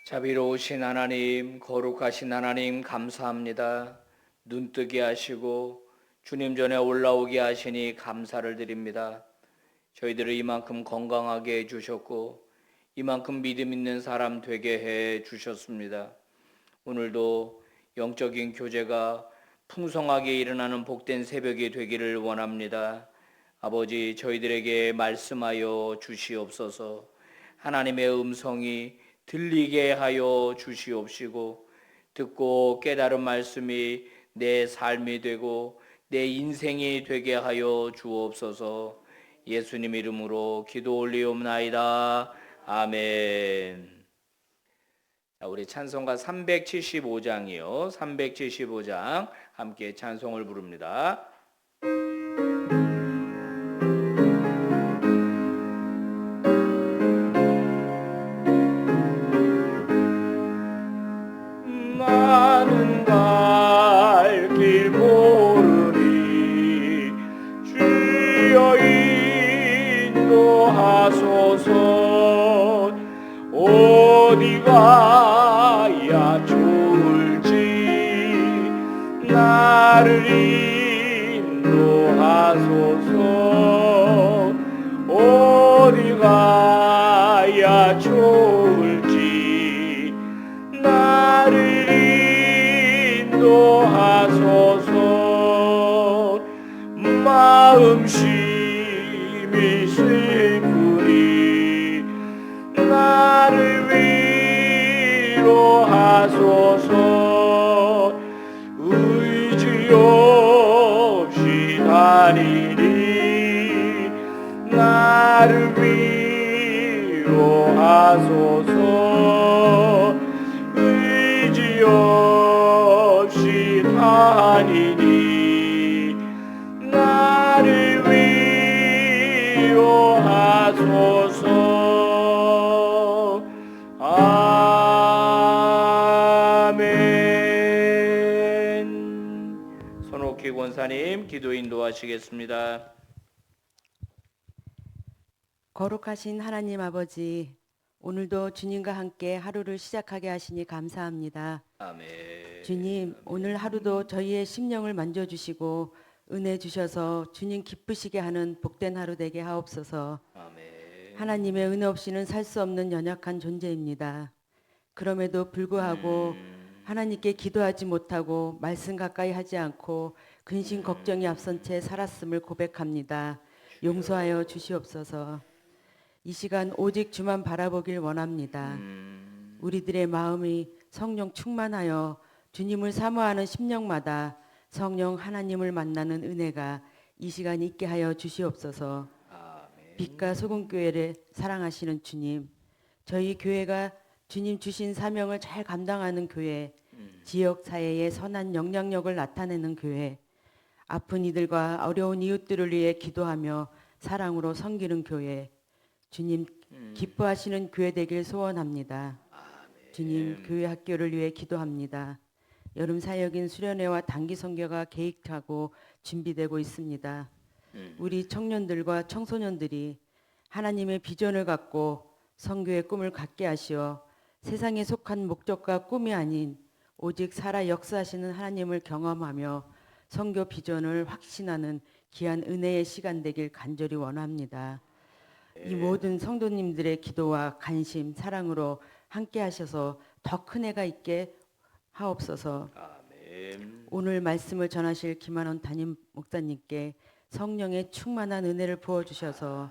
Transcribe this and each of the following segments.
자비로우신 하나님, 거룩하신 하나님 감사합니다. 눈뜨게 하시고 주님 전에 올라오게 하시니 감사를 드립니다. 저희들을 이만큼 건강하게 해주셨고 이만큼 믿음 있는 사람 되게 해 주셨습니다. 오늘도 영적인 교제가 풍성하게 일어나는 복된 새벽이 되기를 원합니다. 아버지, 저희들에게 말씀하여 주시옵소서. 하나님의 음성이 들리게 하여 주시옵시고 듣고 깨달은 말씀이 내 삶이 되고 내 인생이 되게 하여 주옵소서. 예수님 이름으로 기도 올리옵나이다. 아멘. 우리 찬송가 375장이요. 375장 함께 찬송을 부릅니다. 나는 갈 길 모르니 주여 인도하소서. 어디 가야 좋을지 나를 인도하소서. 어디 가야 좋을지 나를 인도하소서. 마음심이 슬프니 나를 위로하소서. 의지 없이 다니니 나를 위로하소서. 의지 없이 다니니 나를 위로하소서. 아멘. 손옥희 권사님 기도 인도하시겠습니다. 거룩하신 하나님 아버지, 오늘도 주님과 함께 하루를 시작하게 하시니 감사합니다. 아멘. 주님, 오늘 하루도 저희의 심령을 만져주시고 은혜 주셔서 주님 기쁘시게 하는 복된 하루 되게 하옵소서. 아멘. 하나님의 은혜 없이는 살 수 없는 연약한 존재입니다. 그럼에도 불구하고 하나님께 기도하지 못하고 말씀 가까이 하지 않고 근심 걱정이 앞선 채 살았음을 고백합니다. 용서하여 주시옵소서. 이 시간 오직 주만 바라보길 원합니다. 우리들의 마음이 성령 충만하여 주님을 사모하는 심령마다 성령 하나님을 만나는 은혜가 이 시간 있게 하여 주시옵소서. 빛과 소금교회를 사랑하시는 주님, 저희 교회가 주님 주신 사명을 잘 감당하는 교회, 지역 사회의 선한 영향력을 나타내는 교회, 아픈 이들과 어려운 이웃들을 위해 기도하며 사랑으로 섬기는 교회, 주님 기뻐하시는 교회 되길 소원합니다. 주님 교회 학교를 위해 기도합니다. 여름 사역인 수련회와 단기 선교가 계획하고 준비되고 있습니다. 우리 청년들과 청소년들이 하나님의 비전을 갖고 선교의 꿈을 갖게 하시어 세상에 속한 목적과 꿈이 아닌 오직 살아 역사하시는 하나님을 경험하며 선교 비전을 확신하는 귀한 은혜의 시간 되길 간절히 원합니다. 이 모든 성도님들의 기도와 관심, 사랑으로 함께 하셔서 더 큰 애가 있게 하옵소서. 아멘. 오늘 말씀을 전하실 김한원 담임 목사님께 성령의 충만한 은혜를 부어주셔서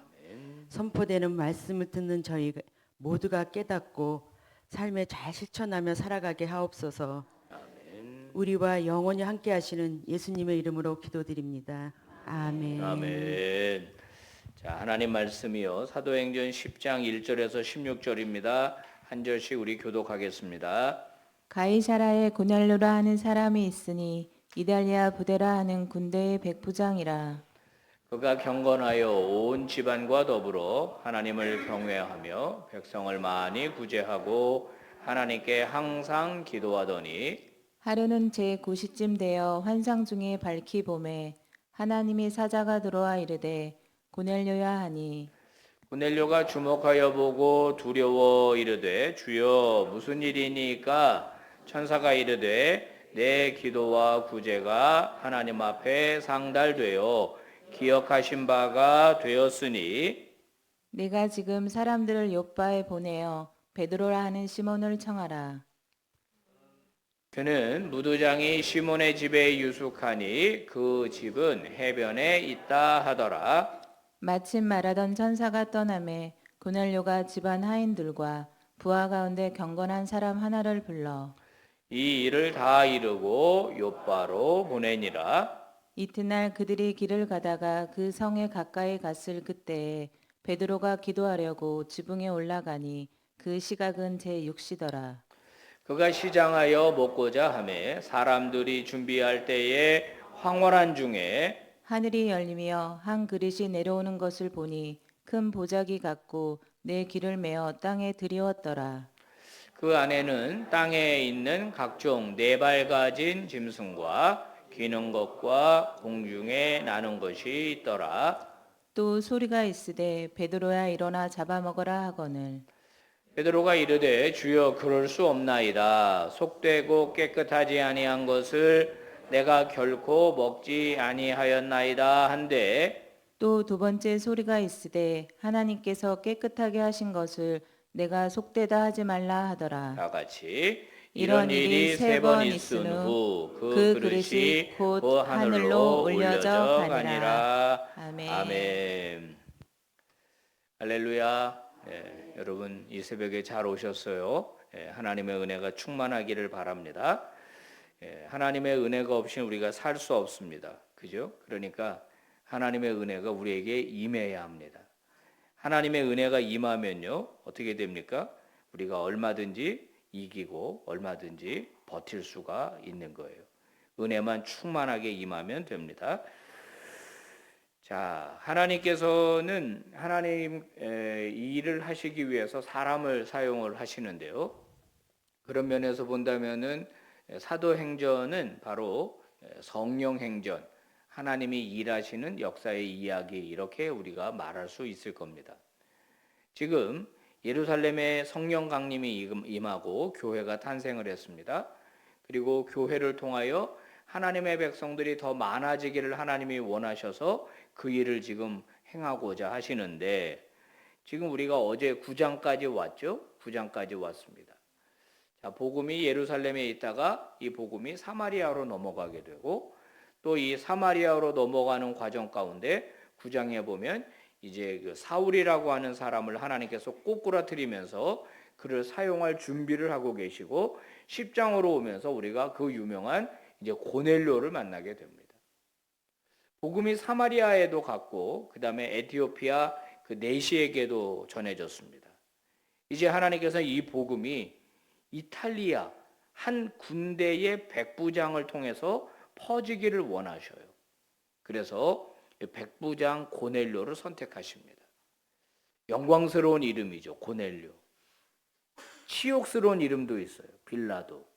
선포되는 말씀을 듣는 저희 모두가 깨닫고 삶에 잘 실천하며 살아가게 하옵소서. 우리와 영원히 함께 하시는 예수님의 이름으로 기도드립니다. 아멘. 아멘. 자, 하나님 말씀이요. 사도행전 10장 1절에서 16절입니다. 한 절씩 우리 교독하겠습니다. 가이사라에 고넬료라 하는 사람이 있으니 이달리아 부대라 하는 군대의 백부장이라. 그가 경건하여 온 집안과 더불어 하나님을 경외하며 백성을 많이 구제하고 하나님께 항상 기도하더니 하루는 제9시쯤 되어 환상 중에 밝히 보매 하나님의 사자가 들어와 이르되 고넬료야 하니 고넬료가 주목하여 보고 두려워 이르되 주여 무슨 일이니까? 천사가 이르되 내 기도와 구제가 하나님 앞에 상달되어 기억하신 바가 되었으니 네가 지금 사람들을 요바에 보내어 베드로라 하는 시몬을 청하라. 그는 무도장이 시몬의 집에 유숙하니 그 집은 해변에 있다 하더라. 마침 말하던 천사가 떠나매 고넬료가 집안 하인들과 부하 가운데 경건한 사람 하나를 불러 이 일을 다 이루고 요바로 보내니라. 이튿날 그들이 길을 가다가 그 성에 가까이 갔을 그때에 베드로가 기도하려고 지붕에 올라가니 그 시각은 제6시더라. 그가 시장하여 먹고자 하매 사람들이 준비할 때에 황홀한 중에 하늘이 열리며 한 그릇이 내려오는 것을 보니 큰 보자기 같고 내 귀를 메어 땅에 들이웠더라. 그 안에는 땅에 있는 각종 네 발 가진 짐승과 기는 것과 공중에 나는 것이 있더라. 또 소리가 있으되 베드로야 일어나 잡아먹어라 하거늘 베드로가 이르되 주여 그럴 수 없나이다. 속되고 깨끗하지 아니한 것을 내가 결코 먹지 아니하였나이다 한데 또 두 번째 소리가 있으되 하나님께서 깨끗하게 하신 것을 내가 속되다 하지 말라 하더라. 다 같이 이런 일이 세 번 있은 후 그 그릇이 곧 하늘로 올려져 가니라. 아멘. 아멘. 할렐루야. 여러분 이 새벽에 잘 오셨어요. 하나님의 은혜가 충만하기를 바랍니다. 하나님의 은혜가 없이 우리가 살 수 없습니다. 그죠? 그러니까 하나님의 은혜가 우리에게 임해야 합니다. 하나님의 은혜가 임하면요 어떻게 됩니까? 우리가 얼마든지 이기고 얼마든지 버틸 수가 있는 거예요. 은혜만 충만하게 임하면 됩니다. 자, 하나님께서는 하나님 일을 하시기 위해서 사람을 사용을 하시는데요. 그런 면에서 본다면은 사도행전은 바로 성령행전, 하나님이 일하시는 역사의 이야기 이렇게 우리가 말할 수 있을 겁니다. 지금 예루살렘에 성령 강림이 임하고 교회가 탄생을 했습니다. 그리고 교회를 통하여 하나님의 백성들이 더 많아지기를 하나님이 원하셔서 그 일을 지금 행하고자 하시는데 지금 우리가 어제 9장까지 왔죠? 9장까지 왔습니다. 자, 복음이 예루살렘에 있다가 이 복음이 사마리아로 넘어가게 되고 또 이 사마리아로 넘어가는 과정 가운데 9장에 보면 이제 그 사울이라고 하는 사람을 하나님께서 꼬꾸라뜨리면서 그를 사용할 준비를 하고 계시고 10장으로 오면서 우리가 그 유명한 이제 고넬료를 만나게 됩니다. 복음이 사마리아에도 갔고 그 다음에 에티오피아 그 내시에게도 전해졌습니다. 이제 하나님께서 이 복음이 이탈리아 한 군대의 백부장을 통해서 퍼지기를 원하셔요. 그래서 백부장 고넬료를 선택하십니다. 영광스러운 이름이죠. 고넬료. 치욕스러운 이름도 있어요. 빌라도.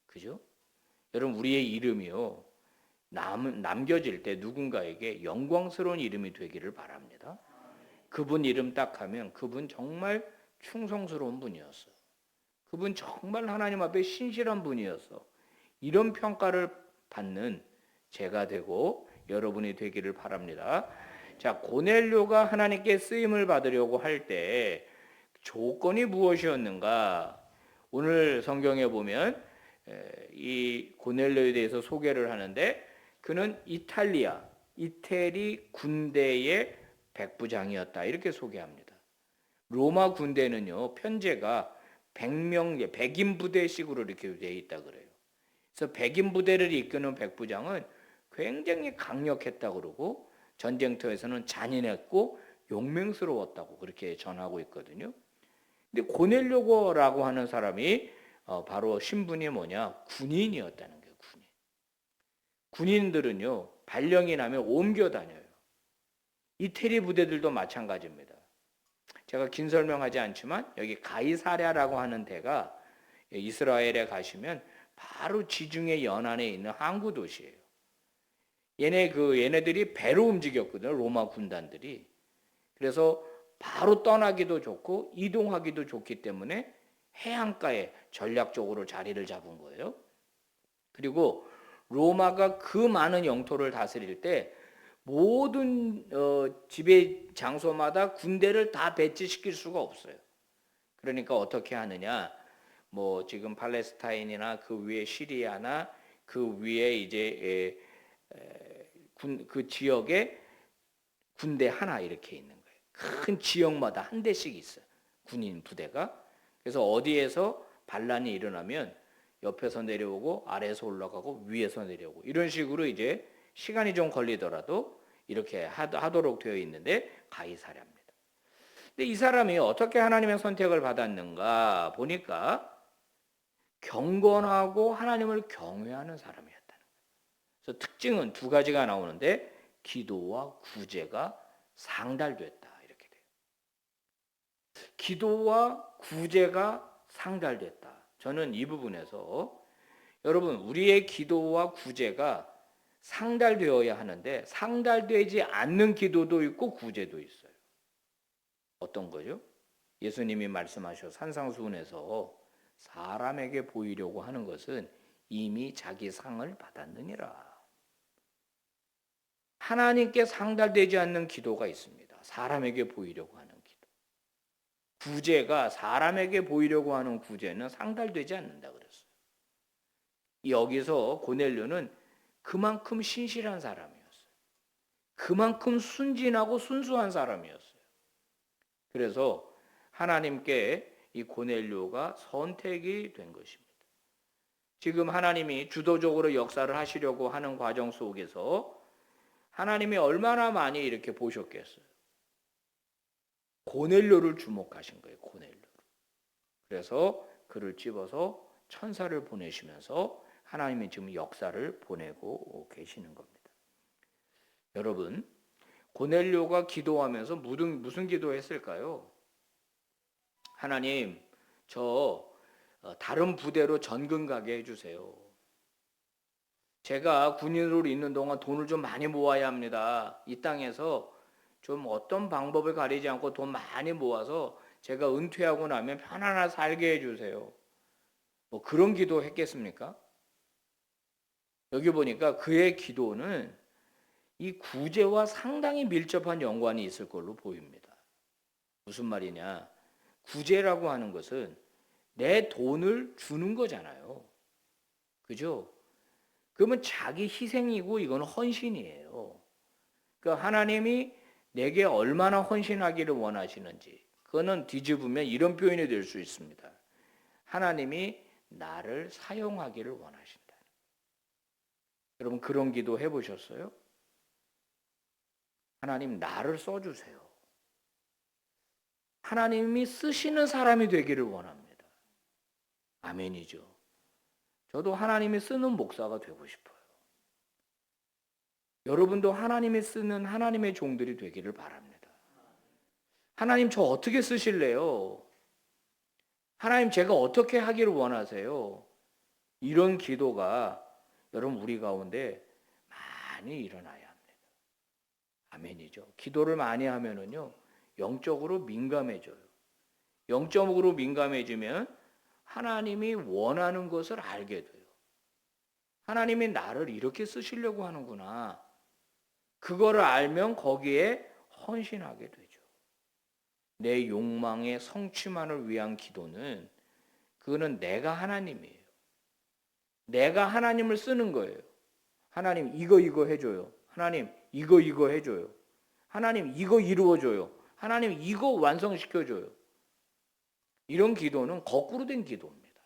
그죠? 여러분 우리의 이름이요. 남겨질 때 누군가에게 영광스러운 이름이 되기를 바랍니다. 그분 이름 딱 하면 그분 정말 충성스러운 분이었어. 그분 정말 하나님 앞에 신실한 분이었어. 이런 평가를 받는 제가 되고 여러분이 되기를 바랍니다. 자, 고넬료가 하나님께 쓰임을 받으려고 할 때 조건이 무엇이었는가? 오늘 성경에 보면 이 고넬료에 대해서 소개를 하는데 그는 이태리 군대의 백부장이었다. 이렇게 소개합니다. 로마 군대는요, 편제가 100인 부대식으로 이렇게 되어 있다 그래요. 그래서 100인 부대를 이끄는 백부장은 굉장히 강력했다 그러고 전쟁터에서는 잔인했고 용맹스러웠다고 그렇게 전하고 있거든요. 근데 고넬료라고 하는 사람이 바로 신분이 뭐냐? 군인이었다는 거예요. 군인들은요 발령이 나면 옮겨 다녀요. 이태리 부대들도 마찬가지입니다. 제가 긴 설명하지 않지만 여기 가이사랴라고 하는 데가 이스라엘에 가시면 바로 지중해 연안에 있는 항구 도시예요. 얘네들이 배로 움직였거든요. 로마 군단들이. 그래서 바로 떠나기도 좋고 이동하기도 좋기 때문에 해안가에 전략적으로 자리를 잡은 거예요. 그리고 로마가 그 많은 영토를 다스릴 때 모든 지배 장소마다 군대를 다 배치시킬 수가 없어요. 그러니까 어떻게 하느냐? 뭐 지금 팔레스타인이나 그 위에 시리아나 그 위에 이제 그 지역에 군대 하나 이렇게 있는 거예요. 큰 지역마다 한 대씩 있어요. 군인 부대가. 그래서 어디에서 반란이 일어나면 옆에서 내려오고 아래에서 올라가고 위에서 내려오고 이런 식으로 이제 시간이 좀 걸리더라도 이렇게 하도록 되어 있는데 가이사랴입니다. 근데 이 사람이 어떻게 하나님의 선택을 받았는가 보니까 경건하고 하나님을 경외하는 사람이었다는 거예요. 그래서 특징은 두 가지가 나오는데 기도와 구제가 상달됐다 이렇게 돼요. 기도와 구제가 상달됐다. 저는 이 부분에서 여러분 우리의 기도와 구제가 상달되어야 하는데 상달되지 않는 기도도 있고 구제도 있어요. 어떤 거죠? 예수님이 말씀하셔 산상수훈에서 사람에게 보이려고 하는 것은 이미 자기 상을 받았느니라. 하나님께 상달되지 않는 기도가 있습니다. 사람에게 보이려고 하는 기도. 구제가 사람에게 보이려고 하는 구제는 상달되지 않는다 그랬어요. 여기서 고넬료는 그만큼 신실한 사람이었어요. 그만큼 순진하고 순수한 사람이었어요. 그래서 하나님께 이 고넬료가 선택이 된 것입니다. 지금 하나님이 주도적으로 역사를 하시려고 하는 과정 속에서 하나님이 얼마나 많이 이렇게 보셨겠어요. 고넬료를 주목하신 거예요. 고넬료를. 그래서 그를 집어서 천사를 보내시면서 하나님이 지금 역사를 보내고 계시는 겁니다. 여러분, 고넬료가 기도하면서 무슨 기도했을까요? 하나님, 저 다른 부대로 전근 가게 해주세요. 제가 군인으로 있는 동안 돈을 좀 많이 모아야 합니다. 이 땅에서 좀 어떤 방법을 가리지 않고 돈 많이 모아서 제가 은퇴하고 나면 편안하게 살게 해주세요. 뭐 그런 기도 했겠습니까? 여기 보니까 그의 기도는 이 구제와 상당히 밀접한 연관이 있을 걸로 보입니다. 무슨 말이냐? 구제라고 하는 것은 내 돈을 주는 거잖아요. 그죠? 그러면 자기 희생이고 이건 헌신이에요. 그러니까 하나님이 내게 얼마나 헌신하기를 원하시는지 그거는 뒤집으면 이런 표현이 될 수 있습니다. 하나님이 나를 사용하기를 원하신다. 여러분 그런 기도 해보셨어요? 하나님 나를 써주세요. 하나님이 쓰시는 사람이 되기를 원합니다. 아멘이죠. 저도 하나님이 쓰는 목사가 되고 싶어요. 여러분도 하나님이 쓰는 하나님의 종들이 되기를 바랍니다. 하나님 저 어떻게 쓰실래요? 하나님 제가 어떻게 하기를 원하세요? 이런 기도가 여러분 우리 가운데 많이 일어나야 합니다. 아멘이죠. 기도를 많이 하면은요 영적으로 민감해져요. 영적으로 민감해지면 하나님이 원하는 것을 알게 돼요. 하나님이 나를 이렇게 쓰시려고 하는구나. 그거를 알면 거기에 헌신하게 되죠. 내 욕망의 성취만을 위한 기도는 그거는 내가 하나님이에요. 내가 하나님을 쓰는 거예요. 하나님 이거 해줘요. 하나님 이거 해줘요. 하나님 이거 이루어줘요. 하나님 이거 완성시켜줘요. 이런 기도는 거꾸로 된 기도입니다.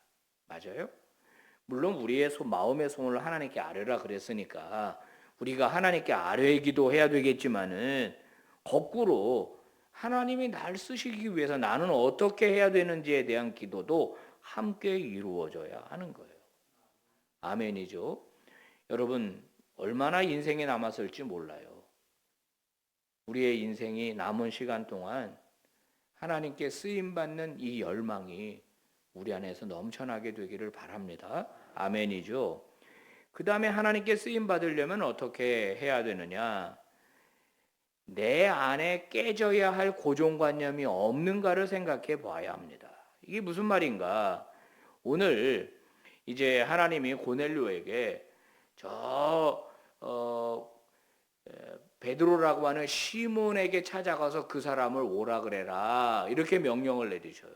맞아요? 물론 우리의 마음의 소원을 하나님께 아뢰라 그랬으니까 우리가 하나님께 아뢰 기도해야 되겠지만은 거꾸로 하나님이 날 쓰시기 위해서 나는 어떻게 해야 되는지에 대한 기도도 함께 이루어져야 하는 거예요. 아멘이죠. 여러분 얼마나 인생이 남았을지 몰라요. 우리의 인생이 남은 시간 동안 하나님께 쓰임받는 이 열망이 우리 안에서 넘쳐나게 되기를 바랍니다. 아멘이죠. 그 다음에 하나님께 쓰임받으려면 어떻게 해야 되느냐? 내 안에 깨져야 할 고정관념이 없는가를 생각해 봐야 합니다. 이게 무슨 말인가? 오늘 이제 하나님이 고넬료에게 베드로라고 하는 시몬에게 찾아가서 그 사람을 오라 그래라 이렇게 명령을 내리셔요.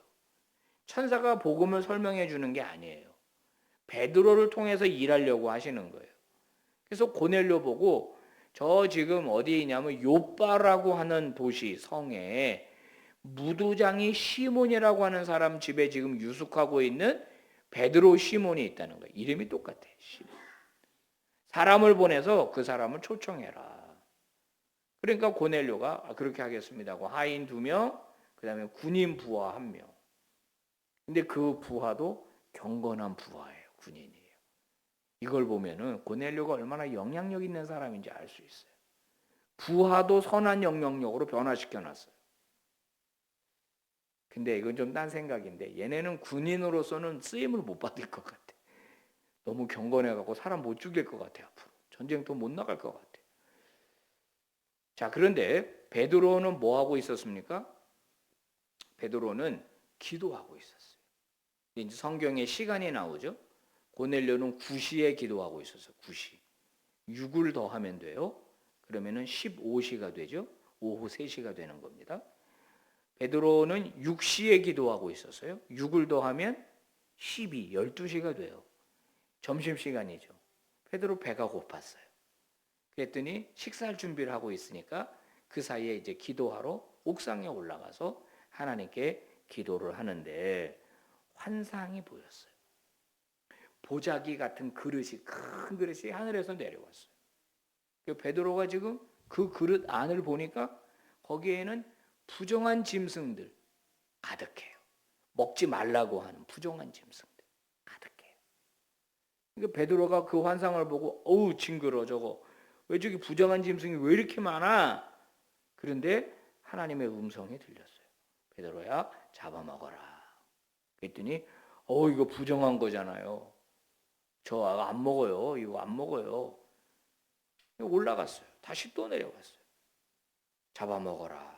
천사가 복음을 설명해 주는 게 아니에요. 베드로를 통해서 일하려고 하시는 거예요. 그래서 고넬료 보고 저 지금 어디에 있냐면 요빠라고 하는 도시 성에 무도장이 시몬이라고 하는 사람 집에 지금 유숙하고 있는 베드로 시몬이 있다는 거예요. 이름이 똑같아. 시몬. 사람을 보내서 그 사람을 초청해라. 그러니까 고넬료가 그렇게 하겠습니다 하고 하인 2명, 그다음에 군인 부하 1명. 근데 그 부하도 경건한 부하예요. 군인이에요. 이걸 보면은 고넬료가 얼마나 영향력 있는 사람인지 알 수 있어요. 부하도 선한 영향력으로 변화시켜 놨어요. 근데 이건 좀 딴 생각인데 얘네는 군인으로서는 쓰임을 못 받을 것 같아. 너무 경건해갖고 사람 못 죽일 것 같아. 앞으로 전쟁터 못 나갈 것 같아. 자, 그런데 베드로는 뭐 하고 있었습니까? 베드로는 기도하고 있었어요. 이제 성경에 시간이 나오죠. 고넬료는 9시에 기도하고 있었어요. 9시. 6을 더하면 돼요. 그러면은 15시가 되죠. 오후 3시가 되는 겁니다. 베드로는 6시에 기도하고 있었어요. 6을 더하면 12, 12시가 돼요. 점심시간이죠. 베드로 배가 고팠어요. 그랬더니 식사할 준비를 하고 있으니까 그 사이에 이제 기도하러 옥상에 올라가서 하나님께 기도를 하는데 환상이 보였어요. 보자기 같은 그릇이, 큰 그릇이 하늘에서 내려왔어요. 베드로가 지금 그 그릇 안을 보니까 거기에는 부정한 짐승들 가득해요. 먹지 말라고 하는 부정한 짐승들 가득해요. 그러니까 베드로가 그 환상을 보고 어우 징그러 저거 왜 저기 부정한 짐승이 왜 이렇게 많아? 그런데 하나님의 음성이 들렸어요. 베드로야 잡아먹어라. 그랬더니 이거 부정한 거잖아요. 저 안 먹어요. 이거 안 먹어요. 올라갔어요. 다시 또 내려갔어요. 잡아먹어라.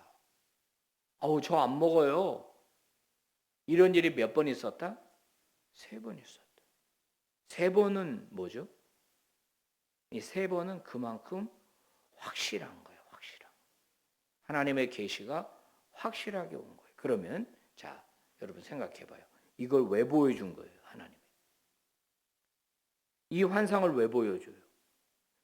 저 안 먹어요. 이런 일이 몇 번 있었다? 3번 있었다. 3번은 뭐죠? 이 3번은 그만큼 확실한 거예요. 확실한. 하나님의 계시가 확실하게 온 거예요. 그러면 자, 여러분 생각해 봐요. 이걸 왜 보여준 거예요? 하나님이. 이 환상을 왜 보여줘요?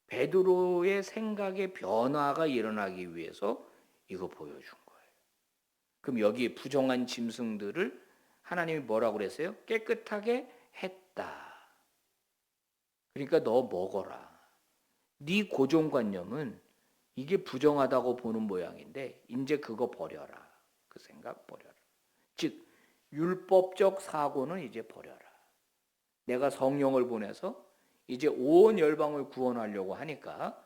베드로의 생각의 변화가 일어나기 위해서 이거 보여준 거예요. 그럼 여기 부정한 짐승들을 하나님이 뭐라고 그랬어요? 깨끗하게 했다. 그러니까 너 먹어라. 네 고정관념은 이게 부정하다고 보는 모양인데 이제 그거 버려라. 그 생각 버려라. 즉 율법적 사고는 이제 버려라. 내가 성령을 보내서 이제 온 열방을 구원하려고 하니까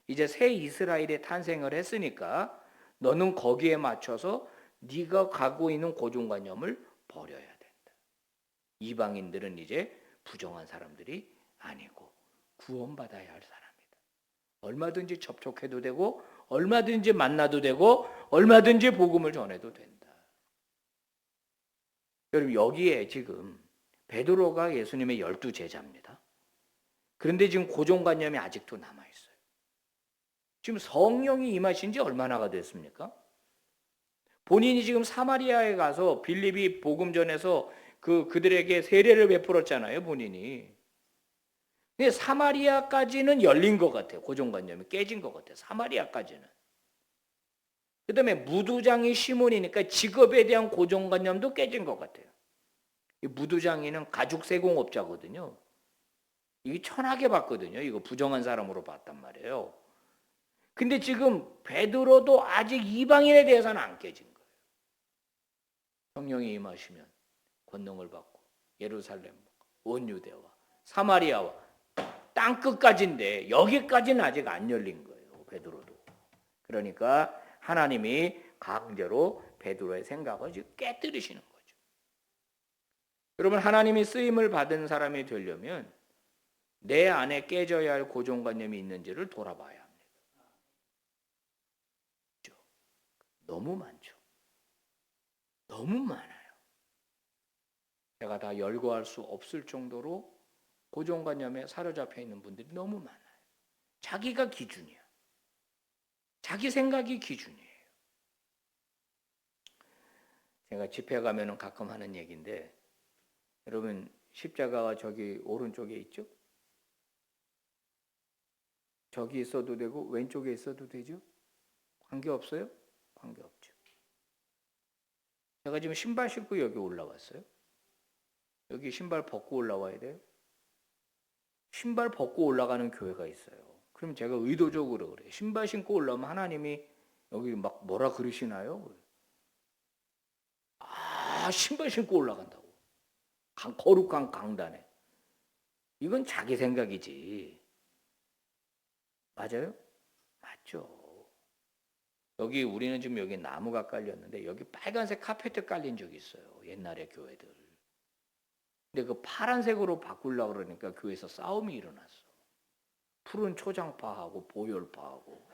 이제 새 이스라엘이 탄생을 했으니까 너는 거기에 맞춰서 네가 갖고 있는 고정관념을 버려야 된다. 이방인들은 이제 부정한 사람들이 아니고 구원받아야 할 사람이다. 얼마든지 접촉해도 되고 얼마든지 만나도 되고 얼마든지 복음을 전해도 된다. 여러분 여기에 지금 베드로가 예수님의 12제자입니다. 그런데 지금 고정관념이 아직도 남아있어요. 지금 성령이 임하신 지 얼마나가 됐습니까? 본인이 지금 사마리아에 가서 빌립이 복음 전해서 그들에게 세례를 베풀었잖아요, 본인이. 근데 사마리아까지는 열린 것 같아요. 고정관념이 깨진 것 같아요. 사마리아까지는. 그 다음에 무두장이 시몬이니까 직업에 대한 고정관념도 깨진 것 같아요. 이 무두장이는 가죽 세공업자거든요. 이게 천하게 봤거든요. 이거 부정한 사람으로 봤단 말이에요. 근데 지금 베드로도 아직 이방인에 대해서는 안 깨진 거예요. 성령이 임하시면 권능을 받고 예루살렘, 온 유대와 사마리아와 땅 끝까지인데 여기까지는 아직 안 열린 거예요. 베드로도. 그러니까 하나님이 강제로 베드로의 생각을 지금 깨뜨리시는 거죠. 여러분 하나님이 쓰임을 받은 사람이 되려면 내 안에 깨져야 할 고정관념이 있는지를 돌아봐야 합니다. 너무 많죠. 너무 많아요. 제가 다 열거할 수 없을 정도로 고정관념에 사로잡혀 있는 분들이 너무 많아요. 자기가 기준이야. 자기 생각이 기준이에요. 제가 집회 가면은 가끔 하는 얘기인데, 여러분 십자가가 저기 오른쪽에 있죠? 저기 있어도 되고 왼쪽에 있어도 되죠? 관계없어요? 관계없죠. 제가 지금 신발 신고 여기 올라왔어요. 여기 신발 벗고 올라와야 돼요? 신발 벗고 올라가는 교회가 있어요. 그럼 제가 의도적으로 그래요. 신발 신고 올라오면 하나님이 여기 막 뭐라 그러시나요? 아, 신발 신고 올라간다고. 거룩한 강단에. 이건 자기 생각이지. 맞아요? 맞죠. 여기 우리는 지금 여기 나무가 깔렸는데 여기 빨간색 카페트 깔린 적이 있어요. 옛날에 교회들. 근데 그 파란색으로 바꾸려고 그러니까 교회에서 싸움이 일어났어. 푸른 초장파하고 보혈파하고.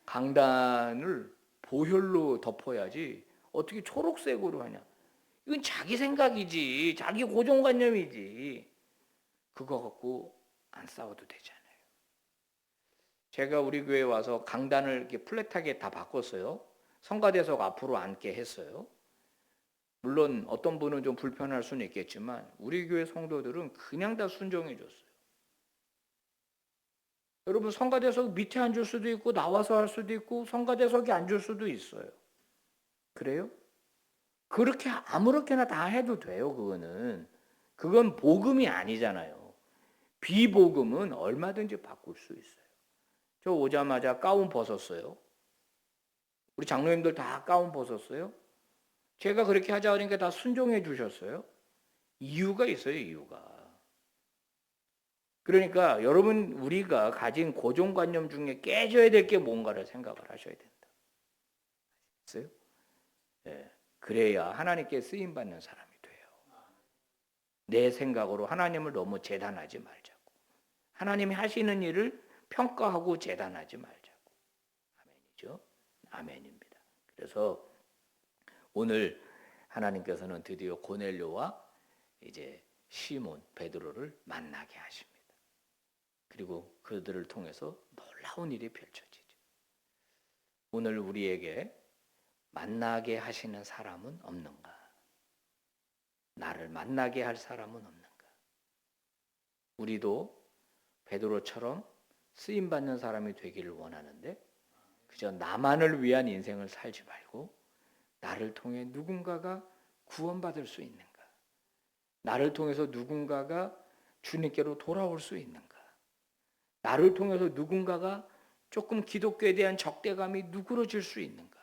강단을 보혈로 덮어야지 어떻게 초록색으로 하냐. 이건 자기 생각이지. 자기 고정관념이지. 그거 갖고 안 싸워도 되잖아요. 제가 우리 교회에 와서 강단을 이렇게 플랫하게 다 바꿨어요. 성가대석 앞으로 앉게 했어요. 물론 어떤 분은 좀 불편할 수는 있겠지만 우리 교회 성도들은 그냥 다 순종해 줬어요. 여러분 성가대석 밑에 앉을 수도 있고 나와서 할 수도 있고 성가대석에 앉을 수도 있어요. 그래요? 그렇게 아무렇게나 다 해도 돼요. 그건 복음이 아니잖아요. 비복음은 얼마든지 바꿀 수 있어요. 저 오자마자 가운 벗었어요. 우리 장로님들 다 가운 벗었어요. 제가 그렇게 하자 그러니까 다 순종해 주셨어요. 이유가 있어요, 이유가. 그러니까 여러분 우리가 가진 고정관념 중에 깨져야 될 게 뭔가를 생각을 하셔야 된다. 아시겠어요? 네. 그래야 하나님께 쓰임 받는 사람이 돼요. 내 생각으로 하나님을 너무 재단하지 말자고. 하나님이 하시는 일을 평가하고 재단하지 말자고. 아멘이죠? 아멘입니다. 그래서 오늘 하나님께서는 드디어 고넬료와 이제 시몬 베드로를 만나게 하십니다. 그리고 그들을 통해서 놀라운 일이 펼쳐지죠. 오늘 우리에게 만나게 하시는 사람은 없는가? 나를 만나게 할 사람은 없는가? 우리도 베드로처럼 쓰임 받는 사람이 되기를 원하는데 그저 나만을 위한 인생을 살지 말고 나를 통해 누군가가 구원받을 수 있는가? 나를 통해서 누군가가 주님께로 돌아올 수 있는가? 나를 통해서 누군가가 조금 기독교에 대한 적대감이 누그러질 수 있는가?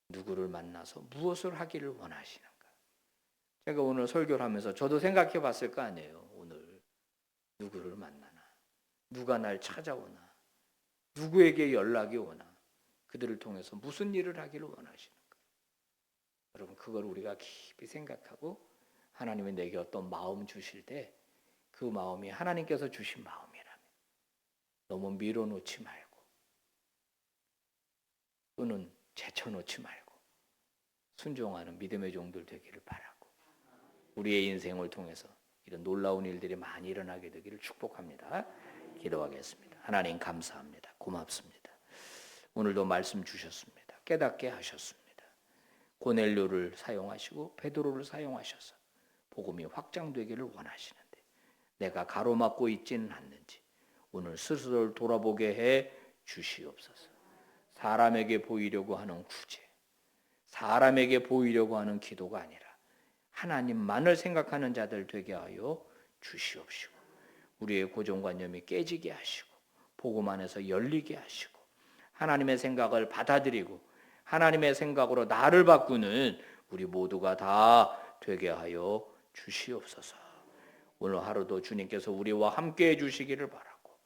누구를 만나서 무엇을 하기를 원하시는가? 제가 오늘 설교를 하면서 저도 생각해 봤을 거 아니에요. 오늘 누구를 만나나? 누가 날 찾아오나? 누구에게 연락이 오나? 그들을 통해서 무슨 일을 하기를 원하시는가? 여러분 그걸 우리가 깊이 생각하고 하나님이 내게 어떤 마음 주실 때 그 마음이 하나님께서 주신 마음이라면 너무 밀어놓지 말고 또는 제쳐놓지 말고 순종하는 믿음의 종들 되기를 바라고 우리의 인생을 통해서 이런 놀라운 일들이 많이 일어나게 되기를 축복합니다. 기도하겠습니다. 하나님 감사합니다. 고맙습니다. 오늘도 말씀 주셨습니다. 깨닫게 하셨습니다. 고넬료를 사용하시고 베드로를 사용하셔서 복음이 확장되기를 원하시는데 내가 가로막고 있지는 않는지 오늘 스스로를 돌아보게 해 주시옵소서. 사람에게 보이려고 하는 구제, 사람에게 보이려고 하는 기도가 아니라 하나님만을 생각하는 자들 되게 하여 주시옵시고 우리의 고정관념이 깨지게 하시고 복음 안에서 열리게 하시고 하나님의 생각을 받아들이고 하나님의 생각으로 나를 바꾸는 우리 모두가 다 되게 하여 주시옵소서. 오늘 하루도 주님께서 우리와 함께 해주시기를 바라고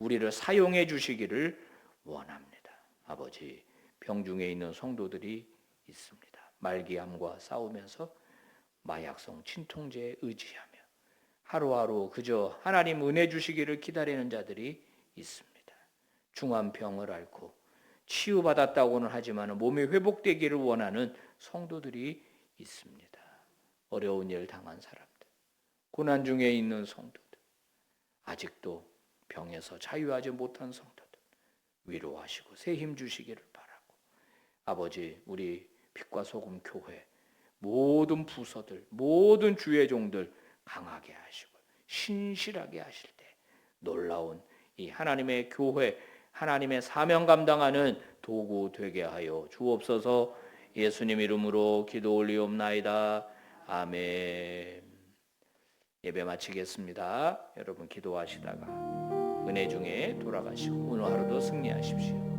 우리를 사용해 주시기를 원합니다. 아버지 병중에 있는 성도들이 있습니다. 말기암과 싸우면서 마약성 진통제에 의지하며 하루하루 그저 하나님 은혜 주시기를 기다리는 자들이 있습니다. 중한 병을 앓고 치유받았다고는 하지만 몸이 회복되기를 원하는 성도들이 있습니다. 어려운 일 당한 사람들, 고난 중에 있는 성도들, 아직도 병에서 자유하지 못한 성도들 위로하시고 새 힘 주시기를 바라고, 아버지, 우리 빛과 소금 교회 모든 부서들, 모든 주의 종들 강하게 하시고 신실하게 하실 때 놀라운 이 하나님의 교회, 하나님의 사명 감당하는 도구 되게 하여 주옵소서. 예수님 이름으로 기도 올리옵나이다. 아멘. 예배 마치겠습니다. 여러분 기도하시다가 은혜 중에 돌아가시고 오늘 하루도 승리하십시오.